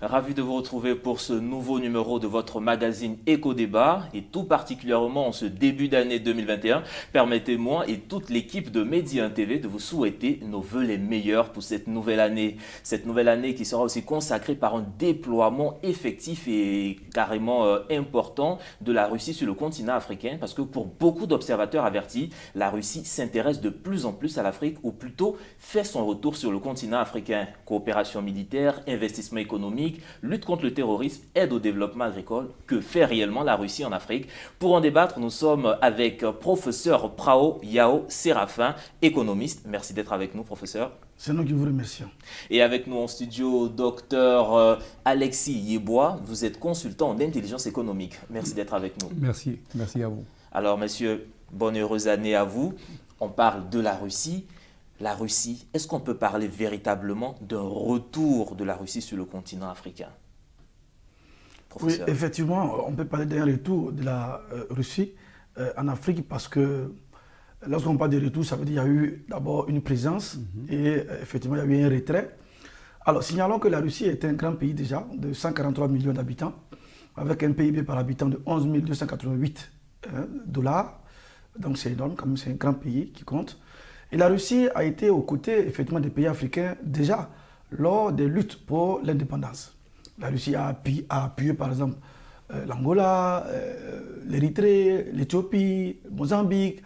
Ravi de vous retrouver pour ce nouveau numéro de votre magazine Éco-Débat et tout particulièrement en ce début d'année 2021. Permettez-moi et toute l'équipe de Média TV de vous souhaiter nos vœux les meilleurs pour cette nouvelle année. Cette nouvelle année qui sera aussi consacrée par un déploiement effectif et carrément important de la Russie sur le continent africain parce que pour beaucoup d'observateurs avertis, la Russie s'intéresse de plus en plus à l'Afrique ou plutôt fait son retour sur le continent africain. Coopération militaire, investissement économique, lutte contre le terrorisme, aide au développement agricole. Que fait réellement la Russie en Afrique? Pour en débattre, nous sommes avec professeur Prao Yao Séraphin, économiste. Merci d'être avec nous, professeur. C'est nous qui vous remercions. Et avec nous en studio, docteur Alexis Yeboah. Vous êtes consultant en intelligence économique. Merci d'être avec nous. Merci à vous. Alors, messieurs, bonne heureuse année à vous. On parle de la Russie. La Russie, est-ce qu'on peut parler véritablement d'un retour de la Russie sur le continent africain? Professeur. Oui, effectivement, on peut parler d'un retour de la Russie en Afrique parce que lorsqu'on parle de retour, ça veut dire qu'il y a eu d'abord une présence et effectivement il y a eu un retrait. Alors signalons que la Russie est un grand pays déjà de 143 millions d'habitants avec un PIB par habitant de 11 288 dollars. Donc c'est énorme, comme c'est un grand pays qui compte. Et la Russie a été aux côtés effectivement des pays africains déjà lors des luttes pour l'indépendance. La Russie a appuyé par exemple l'Angola, l'Érythrée, l'Éthiopie, Mozambique,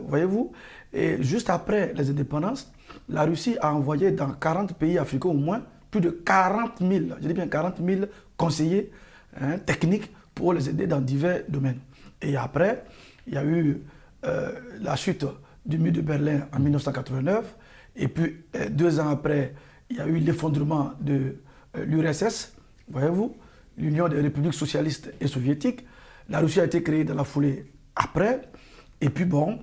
voyez-vous. Et juste après les indépendances, la Russie a envoyé dans 40 pays africains au moins plus de 40 000, je dis bien 40 000 conseillers techniques pour les aider dans divers domaines. Et après, il y a eu la chute du mur de Berlin en 1989. Et puis, 2 ans après, il y a eu l'effondrement de l'URSS, voyez-vous, l'Union des républiques socialistes et soviétiques. La Russie a été créée dans la foulée après. Et puis, bon,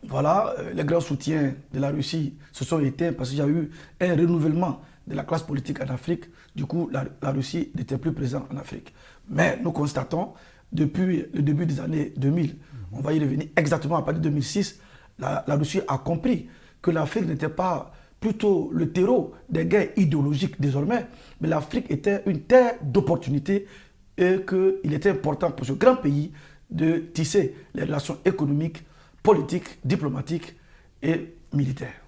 voilà, les grands soutiens de la Russie se sont éteints parce qu'il y a eu un renouvellement de la classe politique en Afrique. Du coup, la Russie n'était plus présente en Afrique. Mais nous constatons, depuis le début des années 2000, on va y revenir exactement à partir de 2006, la Russie a compris que l'Afrique n'était pas plutôt le terreau des guerres idéologiques désormais, mais l'Afrique était une terre d'opportunités et qu'il était important pour ce grand pays de tisser les relations économiques, politiques, diplomatiques et militaires.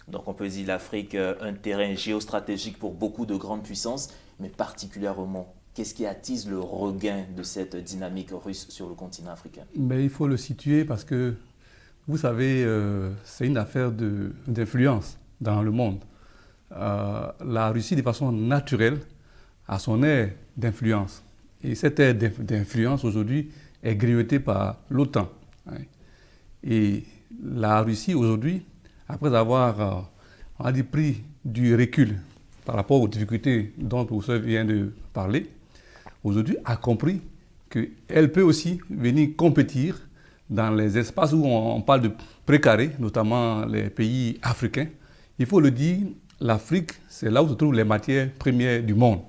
Donc on peut dire l'Afrique un terrain géostratégique pour beaucoup de grandes puissances, mais particulièrement, qu'est-ce qui attise le regain de cette dynamique russe sur le continent africain? Mais il faut le situer parce que vous savez, c'est une affaire d'influence dans le monde. La Russie, de façon naturelle, a son aire d'influence. Et cette aire d'influence, aujourd'hui, est grignotée par l'OTAN. Et la Russie, aujourd'hui, après avoir pris du recul par rapport aux difficultés dont le professeur vient de parler, aujourd'hui, a compris qu'elle peut aussi venir compétir dans les espaces où on parle de précaré, notamment les pays africains. Il faut le dire, l'Afrique, c'est là où se trouvent les matières premières du monde.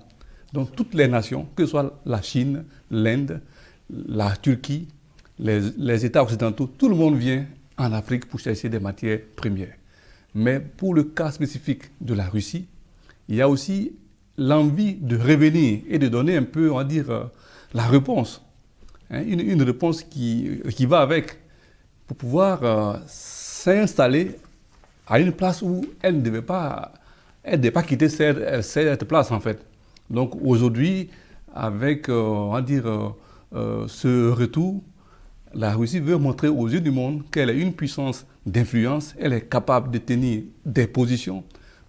Donc toutes les nations, que ce soit la Chine, l'Inde, la Turquie, les États occidentaux, tout le monde vient en Afrique pour chercher des matières premières. Mais pour le cas spécifique de la Russie, il y a aussi l'envie de revenir et de donner un peu, on va dire, la réponse. Une réponse qui va avec, pour pouvoir s'installer à une place où elle ne devait pas quitter cette place en fait. Donc aujourd'hui, avec on va dire, ce retour, la Russie veut montrer aux yeux du monde qu'elle est une puissance d'influence, elle est capable de tenir des positions,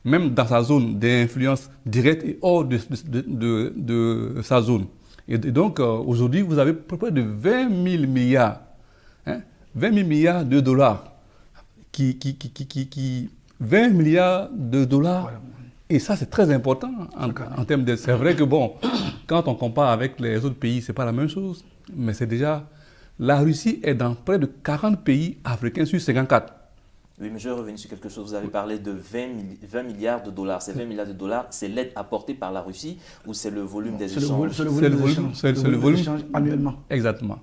même dans sa zone d'influence directe et hors de sa zone. Et donc, aujourd'hui, vous avez près de 20 000 milliards, 20 000 milliards de dollars, 20 milliards de dollars, et ça, c'est très important en termes de... C'est vrai que, bon, quand on compare avec les autres pays, ce n'est pas la même chose, mais c'est déjà... La Russie est dans près de 40 pays africains sur 54. Oui, mais je vais revenir sur quelque chose. Vous avez parlé de 20 milliards de dollars. Ces 20 milliards de dollars, c'est l'aide apportée par la Russie ou c'est le volume des échanges? C'est le volume des échanges annuellement. Exactement.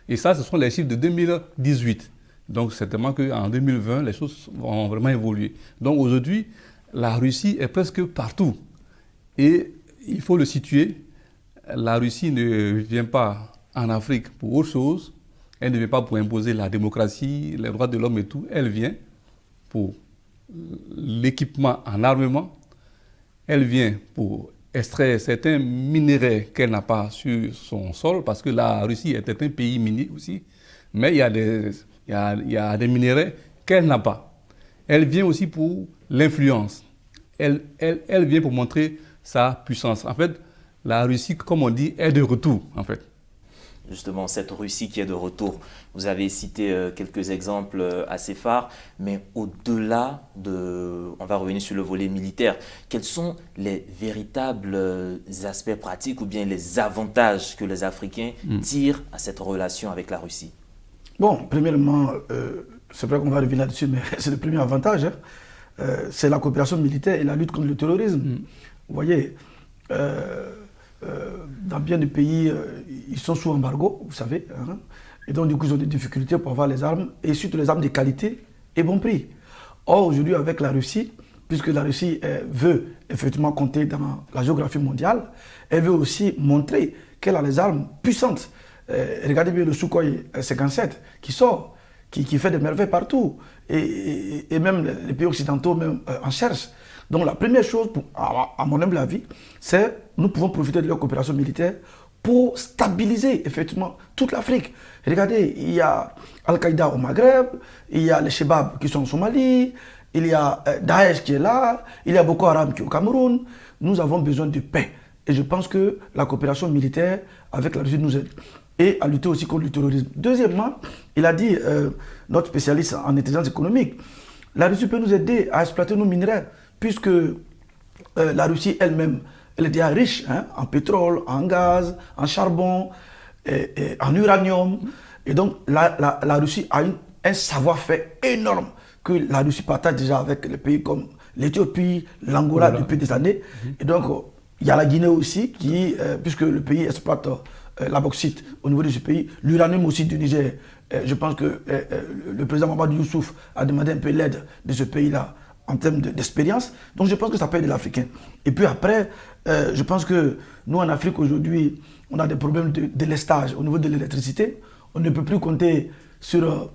Et ça, ce sont les chiffres de 2018. Donc, certainement qu'en 2020, les choses vont vraiment évoluer. Donc, aujourd'hui, la Russie est presque partout. Et il faut le situer. La Russie ne vient pas en Afrique pour autre chose. Elle ne vient pas pour imposer la démocratie, les droits de l'homme et tout. Elle vient pour l'équipement en armement. Elle vient pour extraire certains minéraux qu'elle n'a pas sur son sol, parce que la Russie était un pays minier aussi. Mais il y a des minéraux qu'elle n'a pas. Elle vient aussi pour l'influence. Elle vient pour montrer sa puissance. En fait, la Russie, comme on dit, est de retour, en fait. Justement, cette Russie qui est de retour. Vous avez cité quelques exemples assez phares, mais au-delà on va revenir sur le volet militaire, quels sont les véritables aspects pratiques ou bien les avantages que les Africains tirent à cette relation avec la Russie? Bon, premièrement, c'est vrai qu'on va revenir là-dessus, mais c'est le premier avantage, hein. C'est la coopération militaire et la lutte contre le terrorisme. Vous voyez, dans bien des pays, ils sont sous embargo, vous savez, hein, et donc du coup ils ont des difficultés pour avoir les armes, et surtout les armes de qualité et bon prix. Or aujourd'hui avec la Russie, puisque la Russie veut effectivement compter dans la géographie mondiale, elle veut aussi montrer qu'elle a les armes puissantes. Regardez bien le Sukhoi 57 qui sort, qui fait des merveilles partout, et même les pays occidentaux même, en cherchent. Donc la première chose, à mon humble avis, c'est nous pouvons profiter de leur coopération militaire pour stabiliser effectivement toute l'Afrique. Regardez, il y a Al-Qaïda au Maghreb, il y a les Shebab qui sont en Somalie, il y a Daesh qui est là, il y a Boko Haram qui est au Cameroun. Nous avons besoin de paix. Et je pense que la coopération militaire avec la Russie nous aide. Et à lutter aussi contre le terrorisme. Deuxièmement, il a dit, notre spécialiste en intelligence économique, la Russie peut nous aider à exploiter nos minerais, puisque la Russie elle-même, elle est déjà riche, hein, en pétrole, en gaz, en charbon, et en uranium. Et donc la Russie a un savoir-faire énorme que la Russie partage déjà avec les pays comme l'Éthiopie, l'Angola depuis des années. Et donc il y a la Guinée aussi, puisque le pays exploite la bauxite au niveau de ce pays, l'uranium aussi du Niger. Je pense que le président Mamadou Youssouf a demandé un peu l'aide de ce pays-là en termes d'expérience. Donc je pense que ça peut aider l'Africain. Et puis après, je pense que nous en Afrique aujourd'hui, on a des problèmes de délestage au niveau de l'électricité. On ne peut plus compter sur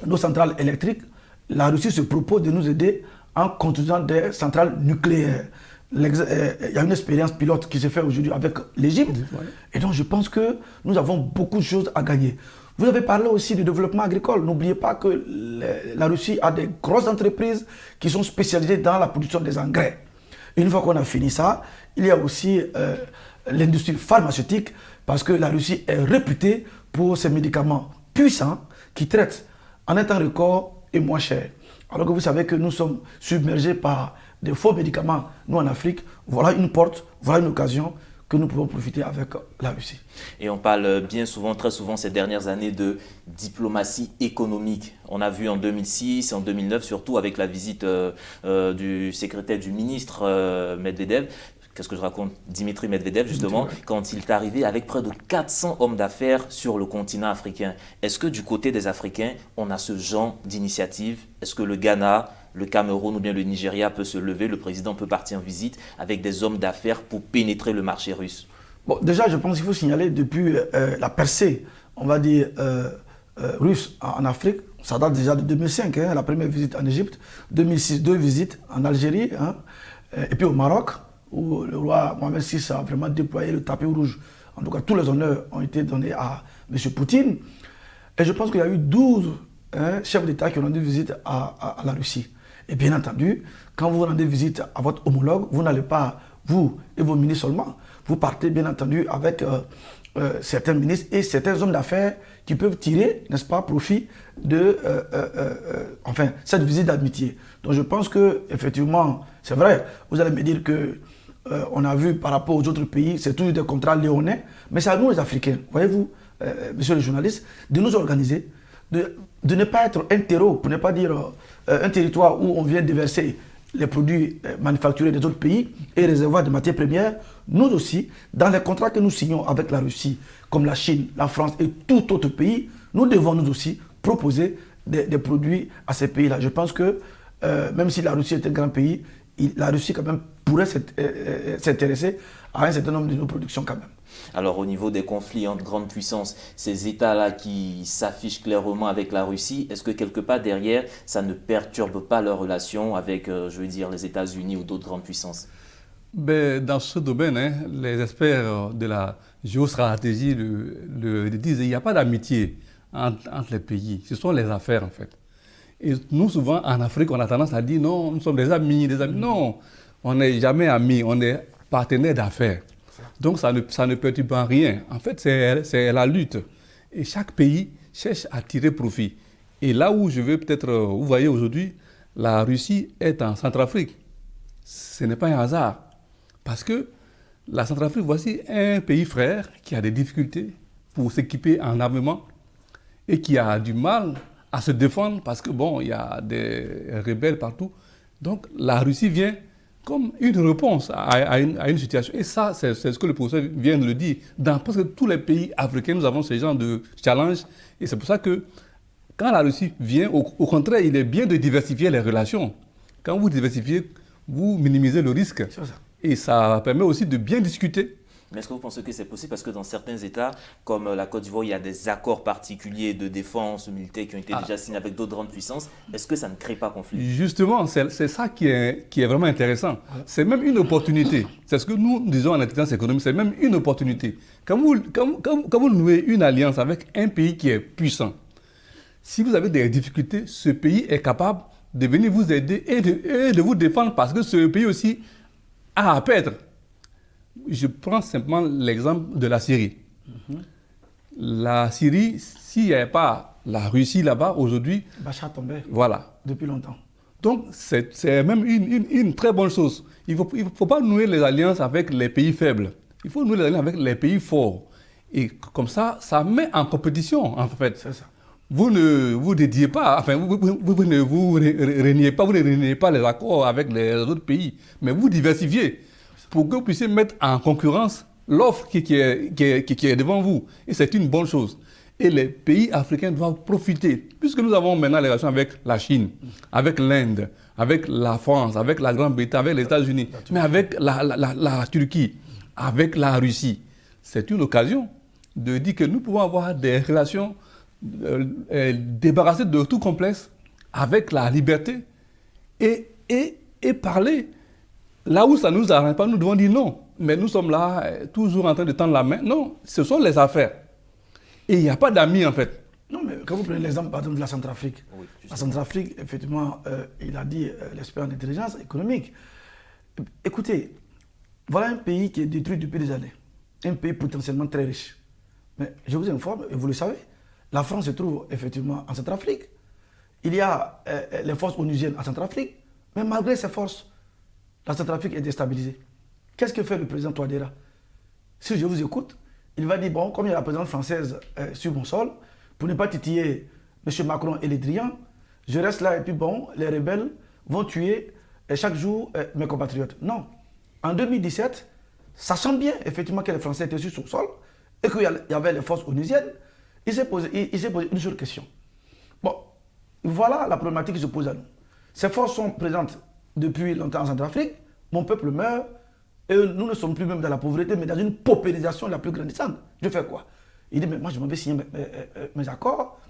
nos centrales électriques. La Russie se propose de nous aider en construisant des centrales nucléaires. Il y a une expérience pilote qui se fait aujourd'hui avec l'Égypte. Et donc je pense que nous avons beaucoup de choses à gagner. Vous avez parlé aussi du développement agricole. N'oubliez pas que la Russie a des grosses entreprises qui sont spécialisées dans la production des engrais. Une fois qu'on a fini ça, il y a aussi l'industrie pharmaceutique, parce que la Russie est réputée pour ses médicaments puissants qui traitent en un temps record et moins cher. Alors que vous savez que nous sommes submergés par des faux médicaments, nous en Afrique. Voilà une porte, voilà une occasion que nous pouvons profiter avec la Russie. Et on parle bien souvent, très souvent ces dernières années de diplomatie économique. On a vu en 2006 et en 2009, surtout avec la visite du secrétaire du ministre Medvedev, qu'est-ce que je raconte, Dimitri Medvedev justement, quand il est arrivé avec près de 400 hommes d'affaires sur le continent africain. Est-ce que du côté des Africains, on a ce genre d'initiative? Est-ce que le Ghana, le Cameroun ou bien le Nigeria peut se lever, le président peut partir en visite avec des hommes d'affaires pour pénétrer le marché russe? Bon, déjà, je pense qu'il faut signaler depuis la percée, on va dire, russe en Afrique. Ça date déjà de 2005, hein, la première visite en Égypte, 2006, 2 visites en Algérie, hein, et puis au Maroc, où le roi Mohamed VI a vraiment déployé le tapis rouge. En tout cas, tous les honneurs ont été donnés à M. Poutine. Et je pense qu'il y a eu 12 chefs d'État qui ont rendu visite à la Russie. Et bien entendu, quand vous rendez visite à votre homologue, vous n'allez pas, vous et vos ministres seulement, vous partez bien entendu avec certains ministres et certains hommes d'affaires qui peuvent tirer, n'est-ce pas, profit de cette visite d'amitié. Donc je pense que effectivement, c'est vrai, vous allez me dire que on a vu par rapport aux autres pays, c'est toujours des contrats léonins, mais c'est à nous les Africains, voyez-vous, monsieur le journaliste, de nous organiser, de ne pas être un terreau, pour ne pas dire un territoire où on vient déverser les produits manufacturés des autres pays et réservoirs de matières premières. Nous aussi, dans les contrats que nous signons avec la Russie, comme la Chine, la France et tout autre pays, nous devons nous aussi proposer des produits à ces pays-là. Je pense que même si la Russie est un grand pays, la Russie quand même pourrait s'intéresser à un certain nombre de nos productions quand même. Alors au niveau des conflits entre grandes puissances, ces États-là qui s'affichent clairement avec la Russie, est-ce que quelque part derrière, ça ne perturbe pas leur relation avec, je veux dire, les États-Unis ou d'autres grandes puissances? Ben, dans ce domaine, les experts de la géostratégie le disent, il n'y a pas d'amitié entre les pays, ce sont les affaires en fait. Et nous, souvent, en Afrique, on a tendance à dire non, nous sommes des amis. Non, on n'est jamais amis, on est partenaires d'affaires. Donc, ça ne perturbe en rien. En fait, c'est la lutte. Et chaque pays cherche à tirer profit. Et là où je veux peut-être, vous voyez aujourd'hui, la Russie est en Centrafrique. Ce n'est pas un hasard. Parce que la Centrafrique, voici un pays frère qui a des difficultés pour s'équiper en armement et qui a du mal à se défendre parce que, bon, il y a des rebelles partout. Donc, la Russie vient comme une réponse à une situation. Et ça, c'est ce que le professeur vient de le dire. Dans presque tous les pays africains, nous avons ce genre de challenge. Et c'est pour ça que, quand la Russie vient, au contraire, il est bien de diversifier les relations. Quand vous diversifiez, vous minimisez le risque. C'est ça. Et ça permet aussi de bien discuter. Mais est-ce que vous pensez que c'est possible? Parce que dans certains États, comme la Côte d'Ivoire, il y a des accords particuliers de défense militaire qui ont été déjà signés avec d'autres grandes puissances. Est-ce que ça ne crée pas conflit? Justement, c'est ça qui est vraiment intéressant. C'est même une opportunité. C'est ce que nous disons en intelligence économique, c'est même une opportunité. Quand vous nouez une alliance avec un pays qui est puissant, si vous avez des difficultés, ce pays est capable de venir vous aider et de vous défendre parce que ce pays aussi a à perdre. Je prends simplement l'exemple de la Syrie. La Syrie, s'il n'y avait pas la Russie là-bas aujourd'hui... Bachar tombait. Voilà. Depuis longtemps. Donc, c'est même une très bonne chose. Il ne faut pas nouer les alliances avec les pays faibles. Il faut nouer les alliances avec les pays forts. Et comme ça, ça met en compétition, en fait. C'est ça. Vous ne vous dédiez pas, enfin, vous ne reniez pas les accords avec les autres pays, mais vous diversifiez pour que vous puissiez mettre en concurrence l'offre qui est devant vous. Et c'est une bonne chose. Et les pays africains doivent profiter, puisque nous avons maintenant les relations avec la Chine, avec l'Inde, avec la France, avec la Grande-Bretagne, avec les États-Unis, mais avec la Turquie, avec la Russie. C'est une occasion de dire que nous pouvons avoir des relations débarrassées de tout complexe, avec la liberté, et parler. Là où ça ne nous arrange pas, nous devons dire non. Mais nous sommes là, toujours en train de tendre la main. Non, ce sont les affaires. Et il n'y a pas d'amis, en fait. Non, mais quand vous prenez l'exemple, par exemple, de la Centrafrique. Oui, la Centrafrique, effectivement, il a dit l'expert en intelligence économique. Écoutez, voilà un pays qui est détruit depuis des années. Un pays potentiellement très riche. Mais je vous informe, et vous le savez, la France se trouve effectivement en Centrafrique. Il y a les forces onusiennes en Centrafrique. Mais malgré ces forces, la Centrafrique est déstabilisée. Qu'est-ce que fait le président Touadéra? Si je vous écoute, il va dire, bon, comme il y a la présidence française sur mon sol, pour ne pas titiller M. Macron et les Drians, je reste là et puis bon, les rebelles vont tuer chaque jour mes compatriotes. Non. En 2017, sachant bien effectivement que les Français étaient sur son sol et qu'il y avait les forces onusiennes, il s'est posé une seule question. Bon, voilà la problématique qui se pose à nous. Ces forces sont présentes depuis longtemps en Centrafrique, mon peuple meurt, et nous ne sommes plus même dans la pauvreté, mais dans une paupérisation la plus grandissante. Je fais quoi? Il dit, mais moi je m'en vais signer mes accords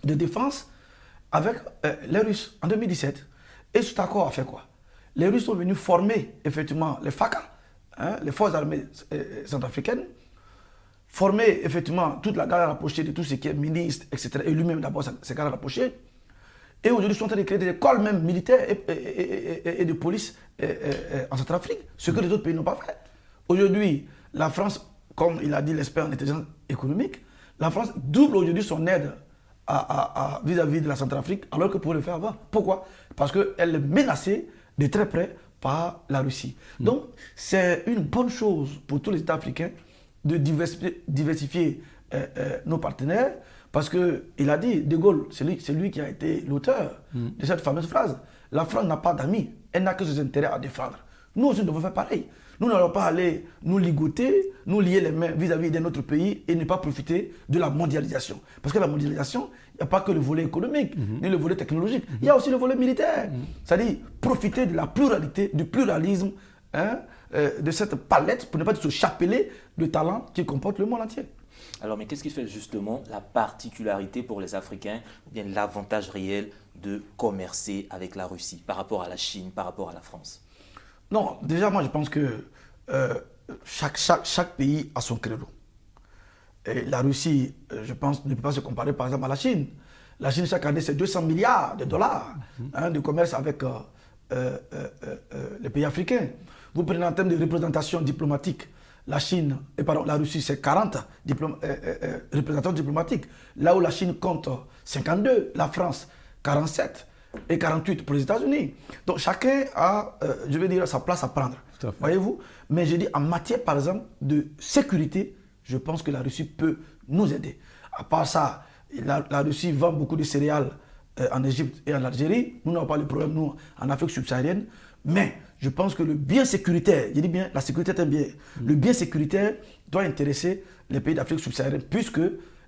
de défense avec les Russes en 2017. Et cet accord a fait quoi? Les Russes sont venus former effectivement les FACA, les forces armées centrafricaines, former effectivement toute la garde rapprochée de tout ce qui est ministre, etc. Et lui-même d'abord, ses gardes rapprochés. Et aujourd'hui, ils sont en train de créer des écoles même militaires et de police en Centrafrique, ce que les autres pays n'ont pas fait. Aujourd'hui, la France, comme il a dit l'expert en intelligence économique, la France double aujourd'hui son aide vis-à-vis de la Centrafrique, alors que pour le faire avant. Pourquoi? Parce qu'elle est menacée de très près par la Russie. Donc, c'est une bonne chose pour tous les États africains de diversifier nos partenaires. Parce qu'il a dit, De Gaulle, c'est lui qui a été l'auteur de cette fameuse phrase. La France n'a pas d'amis, elle n'a que ses intérêts à défendre. Nous aussi, nous devons faire pareil. Nous n'allons pas aller nous ligoter, nous lier les mains vis-à-vis d'un autre pays et ne pas profiter de la mondialisation. Parce que la mondialisation, il n'y a pas que le volet économique, ni le volet technologique, il y a aussi le volet militaire. C'est-à-dire profiter de la pluralité, du pluralisme de cette palette, pour ne pas dire ce chapelet de talents qui comporte le monde entier. Alors, mais qu'est-ce qui fait justement la particularité pour les Africains, ou bien l'avantage réel de commercer avec la Russie par rapport à la Chine, par rapport à la France? Non, déjà, moi, je pense que chaque pays a son credo. Et la Russie, je pense, ne peut pas se comparer, par exemple, à la Chine. La Chine, chaque année, c'est 200 milliards de dollars de commerce avec les pays africains. Vous prenez en termes de représentation diplomatique, la Russie, c'est 40 représentants diplomatiques. Là où la Chine compte 52, la France, 47 et 48 pour les États-Unis. Donc chacun a, je vais dire, sa place à prendre. Voyez-vous? Mais je dis, en matière, par exemple, de sécurité, je pense que la Russie peut nous aider. À part ça, la Russie vend beaucoup de céréales en Égypte et en Algérie. Nous n'avons pas le problème, nous, en Afrique subsaharienne. Mais je pense que le bien sécuritaire, je dis bien, la sécurité est un bien. Le bien sécuritaire doit intéresser les pays d'Afrique subsaharienne, puisque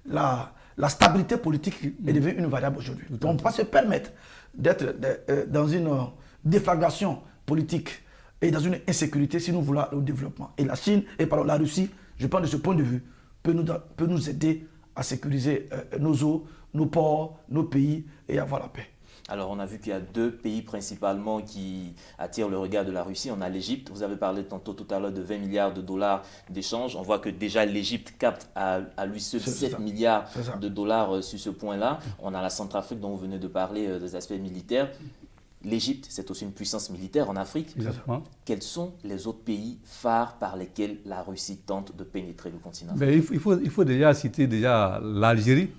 la stabilité politique est devenue une variable aujourd'hui. Donc on ne peut pas se permettre d'être dans une déflagration politique et dans une insécurité si nous voulons le développement. Et la Chine, la Russie, je pense de ce point de vue, peut nous aider à sécuriser nos eaux, nos ports, nos pays et avoir la paix. Alors, on a vu qu'il y a deux pays principalement qui attirent le regard de la Russie. On a l'Égypte. Vous avez parlé tantôt tout à l'heure de 20 milliards de dollars d'échanges. On voit que déjà l'Égypte capte à lui seul 7 milliards de dollars sur ce point-là. On a la Centrafrique dont vous venez de parler des aspects militaires. L'Égypte, c'est aussi une puissance militaire en Afrique. Exactement. Quels sont les autres pays phares par lesquels la Russie tente de pénétrer le continent? Il faut déjà citer l'Algérie,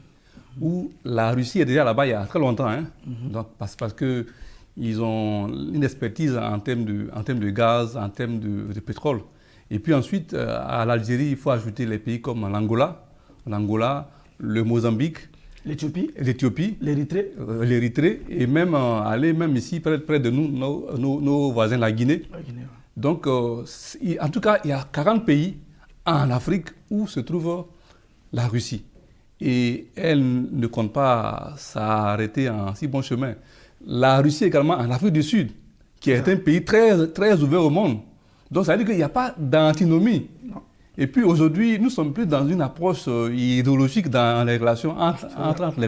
où la Russie est déjà là-bas il y a très longtemps. Donc, parce qu'ils ont une expertise en termes de gaz, en termes de pétrole. Et puis ensuite, à l'Algérie, il faut ajouter les pays comme l'Angola, le Mozambique, l'Éthiopie, l'Érythrée, et même aller ici près de nous, nos voisins, la Guinée. Donc, en tout cas, il y a 40 pays en Afrique où se trouve la Russie. Et elle ne compte pas s'arrêter en si bon chemin. La Russie également en Afrique du Sud, qui est un pays très, très ouvert au monde. Donc ça veut dire qu'il n'y a pas d'antinomie. Et puis aujourd'hui, nous sommes plus dans une approche idéologique dans les relations entre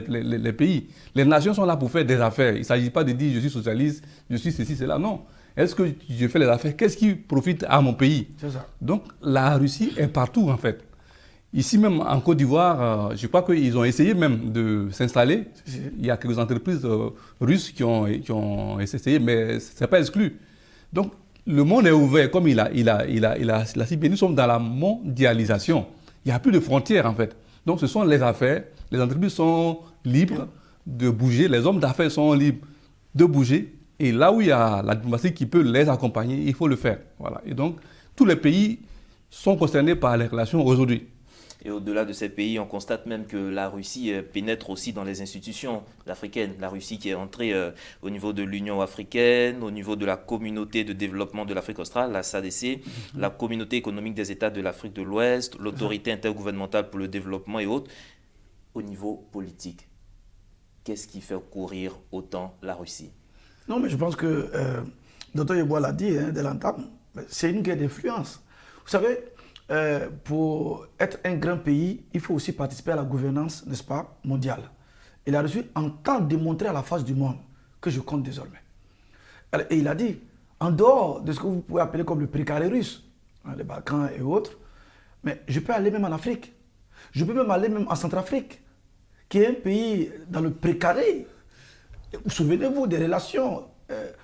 les pays. Les nations sont là pour faire des affaires. Il ne s'agit pas de dire je suis socialiste, je suis ceci, cela. Non. Est-ce que je fais les affaires? Qu'est-ce qui profite à mon pays? Donc la Russie est partout en fait. Ici même en Côte d'Ivoire, je crois qu'ils ont essayé même de s'installer. Il y a quelques entreprises russes qui ont essayé, mais ce n'est pas exclu. Donc le monde est ouvert, comme il a si bien. Nous sommes dans la mondialisation. Il n'y a plus de frontières en fait. Donc ce sont les affaires, les entreprises sont libres de bouger, les hommes d'affaires sont libres de bouger. Et là où il y a la diplomatie qui peut les accompagner, il faut le faire. Voilà. Et donc tous les pays sont concernés par les relations aujourd'hui. Et au-delà de ces pays, on constate même que la Russie pénètre aussi dans les institutions africaines. La Russie qui est entrée au niveau de l'Union africaine, au niveau de la communauté de développement de l'Afrique australe, la SADC, la communauté économique des États de l'Afrique de l'Ouest, l'autorité intergouvernementale pour le développement et autres. Au niveau politique, qu'est-ce qui fait courir autant la Russie? Non, mais je pense que Dr Yeboah l'a dit dès l'entame, c'est une guerre d'influence. Vous savez, pour être un grand pays, il faut aussi participer à la gouvernance, n'est-ce pas, mondiale. Et la Russie entend démontrer à la face du monde que je compte désormais. Et il a dit, en dehors de ce que vous pouvez appeler comme le précaré russe, les Balkans et autres, mais je peux aller même en Afrique. Je peux même aller même en Centrafrique, qui est un pays dans le précaré. Souvenez-vous des relations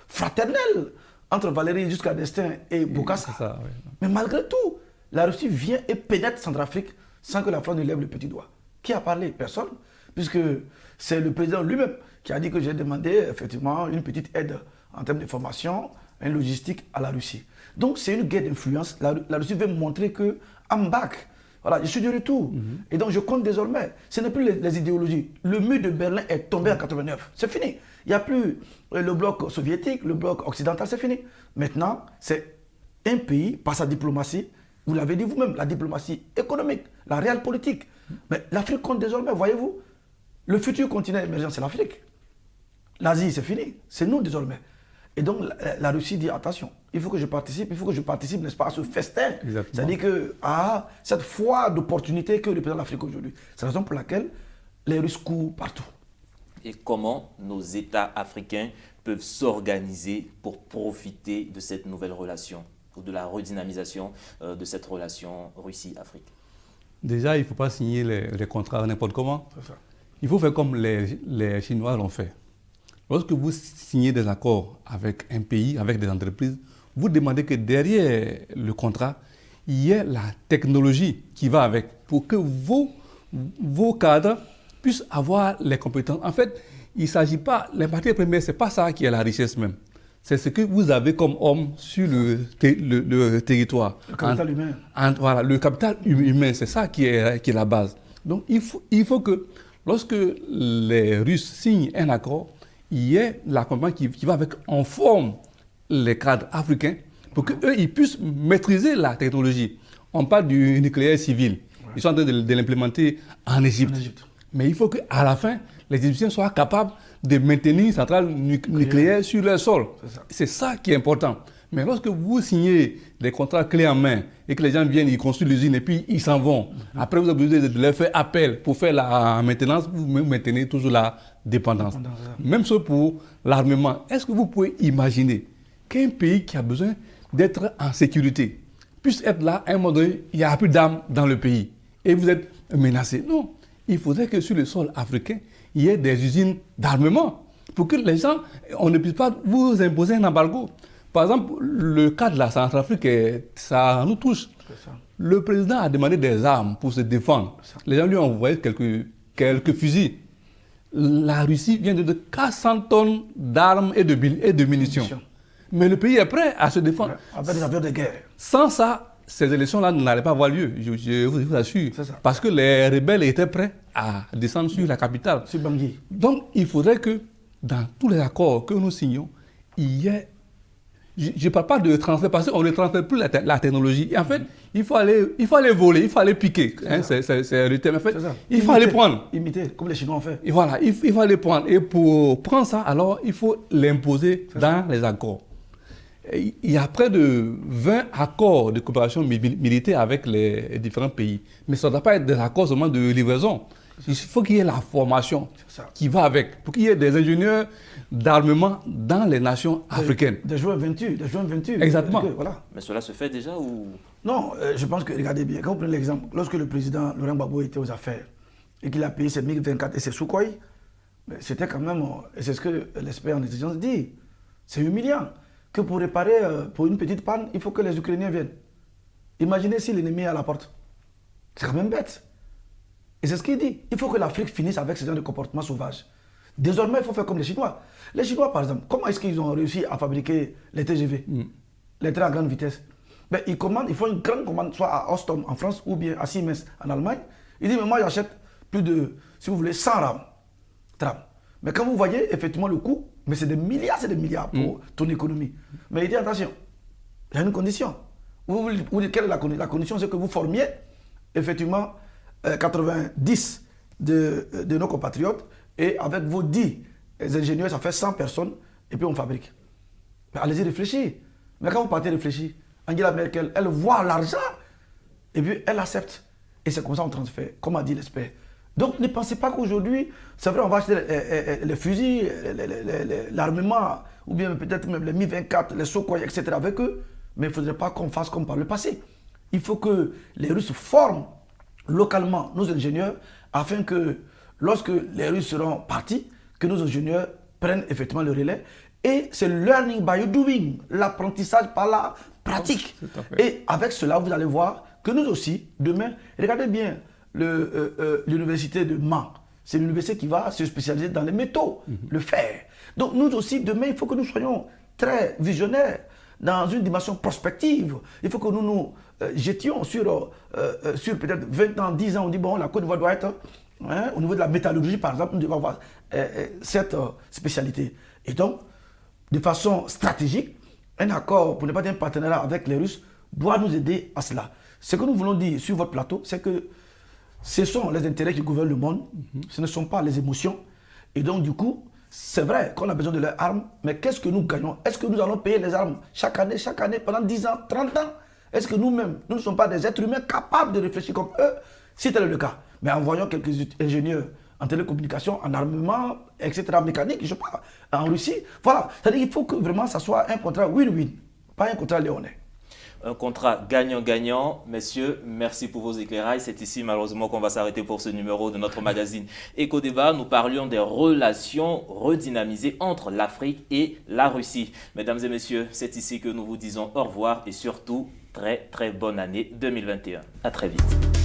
fraternelles entre Valéry Giscard d'Estaing et Bokassa. Oui. Mais malgré tout, la Russie vient et pénètre Centrafrique sans que la France ne lève le petit doigt. Qui a parlé? Personne. Puisque c'est le président lui-même qui a dit que j'ai demandé effectivement une petite aide en termes de formation et logistique à la Russie. Donc c'est une guerre d'influence. La Russie veut montrer que I'm back. Voilà, je suis du retour. Et donc je compte désormais. Ce n'est plus les idéologies. Le mur de Berlin est tombé en 89. C'est fini. Il n'y a plus le bloc soviétique, le bloc occidental, c'est fini. Maintenant, c'est un pays, par sa diplomatie, vous l'avez dit vous-même, la diplomatie économique, la réelle politique. Mais l'Afrique compte désormais, voyez-vous. Le futur continent émergent, c'est l'Afrique. L'Asie, c'est fini. C'est nous désormais. Et donc, la Russie dit, attention, il faut que je participe, n'est-ce pas, à ce festin. C'est-à-dire que, cette foi d'opportunité que représente l'Afrique aujourd'hui. C'est la raison pour laquelle les Russes courent partout. Et comment nos États africains peuvent s'organiser pour profiter de cette nouvelle relation ou de la redynamisation de cette relation Russie-Afrique? Déjà, il ne faut pas signer les contrats n'importe comment. Il faut faire comme les Chinois l'ont fait. Lorsque vous signez des accords avec un pays, avec des entreprises, vous demandez que derrière le contrat, il y ait la technologie qui va avec pour que vos cadres puissent avoir les compétences. En fait, il ne s'agit pas, les matières premières, ce n'est pas ça qui est la richesse même. C'est ce que vous avez comme homme sur le territoire. Le capital humain. Voilà, le capital humain, c'est ça qui est la base. Donc, il faut que lorsque les Russes signent un accord, il y ait l'accompagnement qui va avec, en forme les cadres africains pour qu'eux, ils puissent maîtriser la technologie. On parle du nucléaire civil. Ils sont en train de l'implémenter en Égypte. Mais il faut qu'à la fin, les Égyptiens soient capables de maintenir une centrale nucléaire sur leur sol. C'est ça qui est important. Mais lorsque vous signez des contrats clés en main et que les gens viennent, ils construisent l'usine et puis ils s'en vont, après vous avez besoin de leur faire appel pour faire la maintenance, vous maintenez toujours la dépendance. Même chose pour l'armement. Est-ce que vous pouvez imaginer qu'un pays qui a besoin d'être en sécurité puisse être là, à un moment donné, il n'y a plus d'armes dans le pays et vous êtes menacé? Non. Il faudrait que sur le sol africain, il y ait des usines d'armement pour que les gens, on ne puisse pas vous imposer un embargo. Par exemple, le cas de la Centrafrique, ça nous touche. Le président a demandé des armes pour se défendre. Les gens lui ont envoyé quelques fusils. La Russie vient de donner 400 tonnes d'armes et de munitions. Mais le pays est prêt à se défendre. Avec des avions de guerre. Sans ça, ces élections-là n'allaient pas avoir lieu, je vous assure. Parce que les rebelles étaient prêts à descendre sur la capitale. Sur Bangui. Donc, il faudrait que dans tous les accords que nous signons, il y ait... Je ne parle pas de transfert parce qu'on ne transfère plus la technologie. Et en fait, il faut aller voler, il faut aller piquer. C'est le terme. En fait, il faut aller prendre. Imiter, comme les Chinois ont fait. Et voilà, il faut aller prendre. Et pour prendre ça, alors, il faut l'imposer dans les accords. Il y a près de 20 accords de coopération militaire avec les différents pays. Mais ça ne doit pas être des accords seulement de livraison. Il faut qu'il y ait la formation qui va avec, pour qu'il y ait des ingénieurs d'armement dans les nations africaines. Des joints 28. Exactement. Voilà. Mais cela se fait déjà ou... Non, je pense que, regardez bien, quand vous prenez l'exemple, lorsque le président Laurent Gbagbo était aux affaires et qu'il a payé ses MiG-24 et ses Sukhoi, c'était quand même, et c'est ce que l'expert en intelligence dit, c'est humiliant que pour réparer, pour une petite panne, il faut que les Ukrainiens viennent. Imaginez si l'ennemi est à la porte. C'est quand même bête. Et c'est ce qu'il dit. Il faut que l'Afrique finisse avec ce genre de comportement sauvage. Désormais, il faut faire comme les Chinois. Les Chinois, par exemple, comment est-ce qu'ils ont réussi à fabriquer les TGV, les trains à grande vitesse? Ils font une grande commande, soit à Alstom en France ou bien à Siemens en Allemagne. Ils disent, mais moi j'achète plus de, si vous voulez, 100 trams. Mais quand vous voyez effectivement le coût, mais c'est des milliards pour ton économie. Mais il dit, attention, il y a une condition. Quelle est la condition? La condition, c'est que vous formiez effectivement 90 de nos compatriotes et avec vos 10 ingénieurs, ça fait 100 personnes et puis on fabrique. Mais allez-y réfléchir. Mais quand vous partez réfléchir, Angela Merkel, elle voit l'argent et puis elle accepte. Et c'est comme ça qu'on transfère, comme a dit l'expert. Donc ne pensez pas qu'aujourd'hui, c'est vrai, on va acheter les fusils, l'armement, ou bien peut-être même les Mi-24, les Sukhoi, etc. avec eux, mais il ne faudrait pas qu'on fasse comme par le passé. Il faut que les Russes forment localement nos ingénieurs afin que lorsque les Russes seront partis, que nos ingénieurs prennent effectivement le relais. Et c'est learning by doing, l'apprentissage par la pratique. Et avec cela, vous allez voir que nous aussi, demain, regardez bien l'université de Mans. C'est l'université qui va se spécialiser dans les métaux, le fer. Donc nous aussi, demain, il faut que nous soyons très visionnaires dans une dimension prospective. Il faut que nous nous jetions sur peut-être 20 ans, 10 ans. On dit, bon, la Côte d'Ivoire doit être, au niveau de la métallurgie, par exemple, nous devons avoir cette spécialité. Et donc, de façon stratégique, un accord, pour ne pas dire un partenariat avec les Russes, doit nous aider à cela. Ce que nous voulons dire sur votre plateau, c'est que ce sont les intérêts qui gouvernent le monde, ce ne sont pas les émotions. Et donc, du coup, C'est vrai qu'on a besoin de leurs armes, mais qu'est-ce que nous gagnons? Est-ce que nous allons payer les armes chaque année, pendant 10 ans, 30 ans? Est-ce que nous-mêmes, nous ne sommes pas des êtres humains capables de réfléchir comme eux? Si tel est le cas, mais envoyons quelques ingénieurs en télécommunication, en armement, etc., mécanique, je sais pas, en Russie. Voilà, c'est-à-dire qu'il faut que vraiment ça soit un contrat win-win, pas un contrat léonin. Un contrat gagnant-gagnant. Messieurs, merci pour vos éclairages. C'est ici malheureusement qu'on va s'arrêter pour ce numéro de notre magazine Éco-Débat. Nous parlions des relations redynamisées entre l'Afrique et la Russie. Mesdames et messieurs, c'est ici que nous vous disons au revoir et surtout très très bonne année 2021. À très vite.